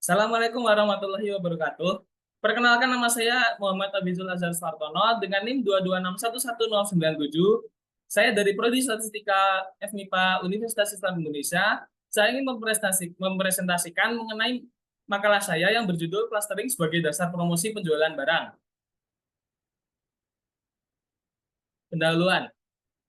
Assalamualaikum warahmatullahi wabarakatuh. Perkenalkan, nama saya Muhammad Abizul Azhar Sartono dengan NIM 226111097. Saya dari Prodi Statistika FMIPA Universitas Islam Indonesia. Saya ingin mempresentasikan mengenai makalah saya yang berjudul Clustering sebagai dasar promosi penjualan barang. Pendahuluan.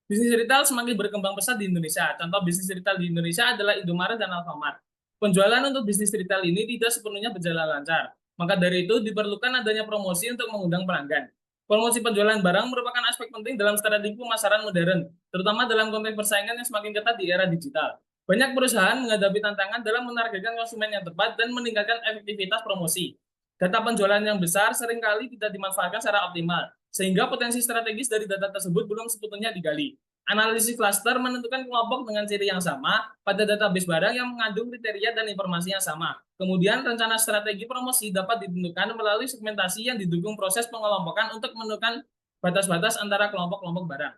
Bisnis retail semakin berkembang pesat di Indonesia. Contoh bisnis retail di Indonesia adalah Indomaret dan Alfamart. Penjualan untuk bisnis retail ini tidak sepenuhnya berjalan lancar. Maka dari itu diperlukan adanya promosi untuk mengundang pelanggan. Promosi penjualan barang merupakan aspek penting dalam strategi pemasaran modern, terutama dalam konteks persaingan yang semakin ketat di era digital. Banyak perusahaan menghadapi tantangan dalam menargetkan konsumen yang tepat dan meningkatkan efektivitas promosi. Data penjualan yang besar seringkali tidak dimanfaatkan secara optimal, sehingga potensi strategis dari data tersebut belum sepenuhnya digali. Analisis cluster menentukan kelompok dengan ciri yang sama pada database barang yang mengandung kriteria dan informasi yang sama. Kemudian, rencana strategi promosi dapat ditentukan melalui segmentasi yang didukung proses pengelompokan untuk menentukan batas-batas antara kelompok-kelompok barang.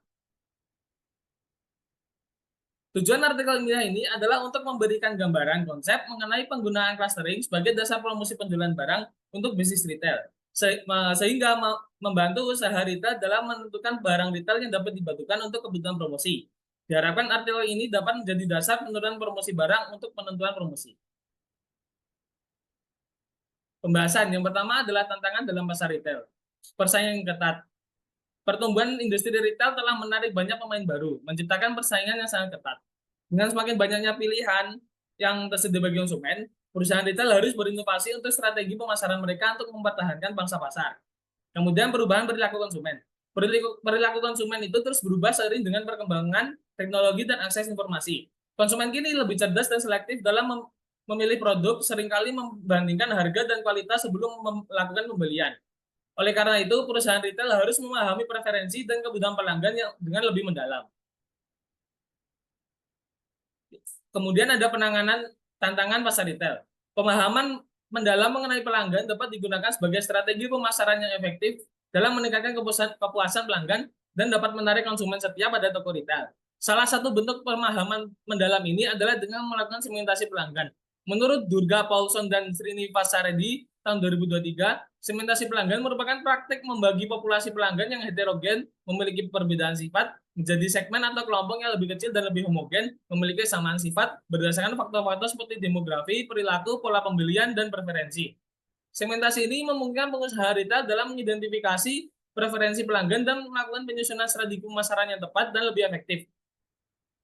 Tujuan artikel ilmiah ini adalah untuk memberikan gambaran konsep mengenai penggunaan clustering sebagai dasar promosi penjualan barang untuk bisnis retail, sehingga membantu usaha retail dalam menentukan barang retail yang dapat dibutuhkan untuk kebutuhan promosi. Diharapkan artikel ini dapat menjadi dasar penurunan promosi barang untuk penentuan promosi. Pembahasan yang pertama adalah tantangan dalam pasar retail. Persaingan ketat. Pertumbuhan industri retail telah menarik banyak pemain baru, menciptakan persaingan yang sangat ketat. Dengan semakin banyaknya pilihan yang tersedia bagi konsumen, perusahaan retail harus berinovasi untuk strategi pemasaran mereka untuk mempertahankan pangsa pasar. Kemudian perubahan perilaku konsumen. Perilaku konsumen itu terus berubah seiring dengan perkembangan teknologi dan akses informasi. Konsumen kini lebih cerdas dan selektif dalam memilih produk, seringkali membandingkan harga dan kualitas sebelum melakukan pembelian. Oleh karena itu, perusahaan retail harus memahami preferensi dan kebutuhan pelanggan yang dengan lebih mendalam. Kemudian ada penanganan tantangan pasar retail. Pemahaman mendalam mengenai pelanggan dapat digunakan sebagai strategi pemasaran yang efektif dalam meningkatkan kepuasan pelanggan dan dapat menarik konsumen setia pada toko retail. Salah satu bentuk pemahaman mendalam ini adalah dengan melakukan segmentasi pelanggan. Menurut Durga Paulson dan Srinivasa Reddy tahun 2023, segmentasi pelanggan merupakan praktik membagi populasi pelanggan yang heterogen, memiliki perbedaan sifat, menjadi segmen atau kelompok yang lebih kecil dan lebih homogen, memiliki kesamaan sifat berdasarkan faktor-faktor seperti demografi, perilaku, pola pembelian, dan preferensi. Segmentasi ini memungkinkan pengusaha retail dalam mengidentifikasi preferensi pelanggan dan melakukan penyusunan strategi pemasaran yang tepat dan lebih efektif.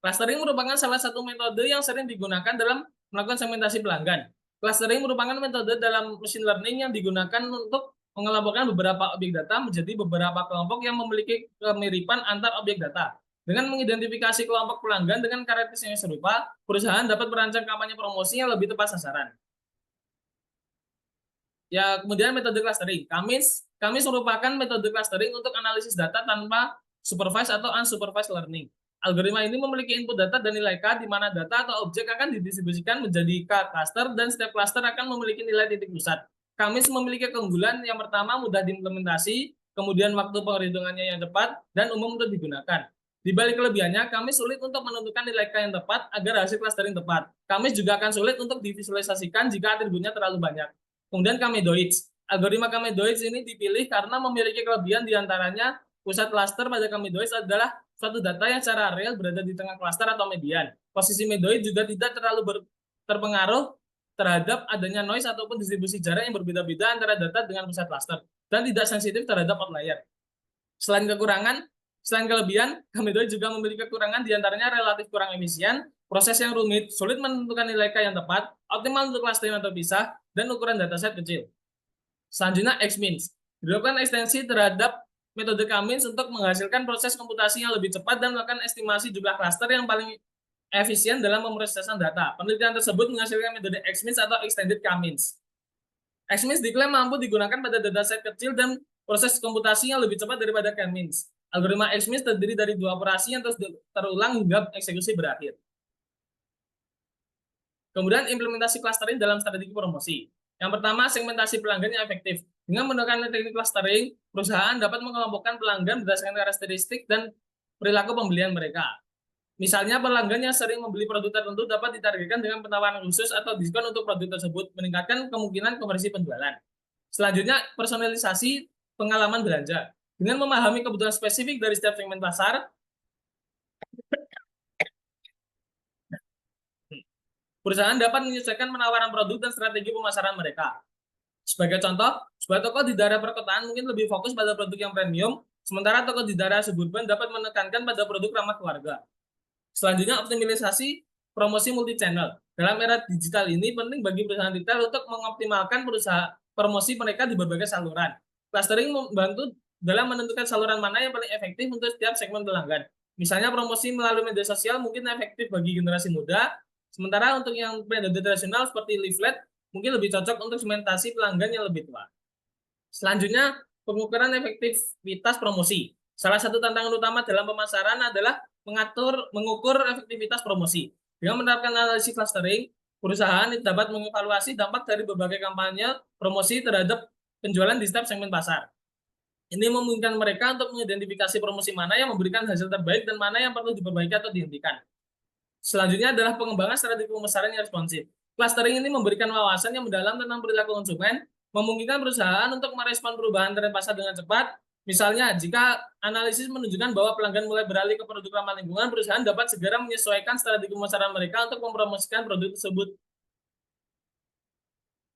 Clustering merupakan salah satu metode yang sering digunakan dalam melakukan segmentasi pelanggan. Clustering merupakan metode dalam machine learning yang digunakan untuk mengelompokkan beberapa objek data menjadi beberapa kelompok yang memiliki kemiripan antar objek data. Dengan mengidentifikasi kelompok pelanggan dengan karakteristik yang serupa, perusahaan dapat merancang kampanye promosi yang lebih tepat sasaran. Ya, kemudian metode clustering. Kamis merupakan metode clustering untuk analisis data tanpa supervised atau unsupervised learning. Algoritma ini memiliki input data dan nilai K, di mana data atau objek akan didistribusikan menjadi K cluster dan setiap cluster akan memiliki nilai titik pusat. Kamis memiliki keunggulan yang pertama mudah diimplementasi, kemudian waktu penghitungannya yang cepat, dan umum untuk digunakan. Di balik kelebihannya, Kamis sulit untuk menentukan nilai K yang tepat agar hasil clustering tepat. Kamis juga akan sulit untuk divisualisasikan jika atributnya terlalu banyak. Kemudian Kamedoids. Algoritma Kamedoids ini dipilih karena memiliki kelebihan diantaranya pusat cluster pada Kamedoids adalah suatu data yang secara real berada di tengah klaster atau median. Posisi medoid juga tidak terlalu terpengaruh terhadap adanya noise ataupun distribusi jarak yang berbeda-beda antara data dengan pusat klaster dan tidak sensitif terhadap outlier. Selain kelebihan, Kamedoid juga memiliki kekurangan diantaranya relatif kurang efisien, proses yang rumit, sulit menentukan nilai K yang tepat, optimal untuk clustering atau pisah, dan ukuran dataset kecil. Selanjutnya, Xmeans. Dilakukan ekstensi terhadap metode Kamis untuk menghasilkan proses komputasi yang lebih cepat dan melakukan estimasi jumlah klaster yang paling efisien dalam pemrosesan data. Penelitian tersebut menghasilkan metode Xmeans atau Extended Kamis. Xmeans diklaim mampu digunakan pada dataset kecil dan proses komputasi yang lebih cepat daripada Kamis. Algoritma Xmeans terdiri dari dua operasi yang terus terulang hingga eksekusi berakhir. Kemudian implementasi clustering dalam strategi promosi. Yang pertama, segmentasi pelanggan yang efektif. Dengan menggunakan teknik clustering, perusahaan dapat mengelompokkan pelanggan berdasarkan karakteristik dan perilaku pembelian mereka. Misalnya pelanggan yang sering membeli produk tertentu dapat ditargetkan dengan penawaran khusus atau diskon untuk produk tersebut, meningkatkan kemungkinan konversi penjualan. Selanjutnya, personalisasi pengalaman belanja. Dengan memahami kebutuhan spesifik dari setiap segmen pasar, perusahaan dapat menyesuaikan penawaran produk dan strategi pemasaran mereka. Sebagai contoh, sebuah toko di daerah perkotaan mungkin lebih fokus pada produk yang premium, sementara toko di daerah suburban dapat menekankan pada produk ramah keluarga. Selanjutnya, optimalisasi promosi multi-channel. Dalam era digital ini, penting bagi perusahaan retail untuk mengoptimalkan promosi mereka di berbagai saluran. Clustering membantu dalam menentukan saluran mana yang paling efektif untuk setiap segmen pelanggan. Misalnya promosi melalui media sosial mungkin efektif bagi generasi muda, sementara untuk yang metode tradisional seperti leaflet mungkin lebih cocok untuk segmentasi pelanggan yang lebih tua. Selanjutnya, pengukuran efektivitas promosi. Salah satu tantangan utama dalam pemasaran adalah mengukur efektivitas promosi. Dengan menerapkan analisis clustering, perusahaan dapat mengevaluasi dampak dari berbagai kampanye promosi terhadap penjualan di setiap segmen pasar. Ini memungkinkan mereka untuk mengidentifikasi promosi mana yang memberikan hasil terbaik dan mana yang perlu diperbaiki atau dihentikan. Selanjutnya adalah pengembangan strategi pemasaran yang responsif. Clustering ini memberikan wawasan yang mendalam tentang perilaku konsumen, memungkinkan perusahaan untuk merespon perubahan tren pasar dengan cepat. Misalnya, jika analisis menunjukkan bahwa pelanggan mulai beralih ke produk ramah lingkungan, perusahaan dapat segera menyesuaikan strategi pemasaran mereka untuk mempromosikan produk tersebut.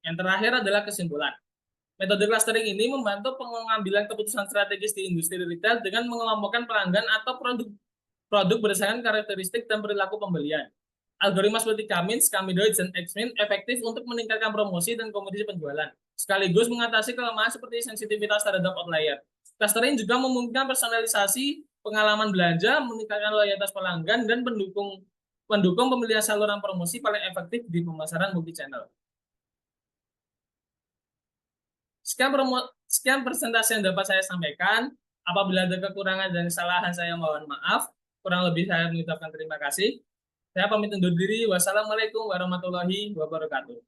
Yang terakhir adalah kesimpulan. Metode clustering ini membantu pengambilan keputusan strategis di industri retail dengan mengelompokkan pelanggan atau produk berdasarkan karakteristik dan perilaku pembelian. Algoritma seperti Cummins, Camidoids, dan X-Min efektif untuk meningkatkan promosi dan komoditi penjualan, sekaligus mengatasi kelemahan seperti sensitivitas terhadap outlier. Clustering juga memungkinkan personalisasi pengalaman belanja, meningkatkan loyalitas pelanggan, dan mendukung pemilihan saluran promosi paling efektif di pemasaran multi-channel. Sekian presentasi yang dapat saya sampaikan. Apabila ada kekurangan dan kesalahan, saya mohon maaf. Kurang lebih saya mengucapkan terima kasih. Saya pamit undur diri. Wassalamualaikum warahmatullahi wabarakatuh.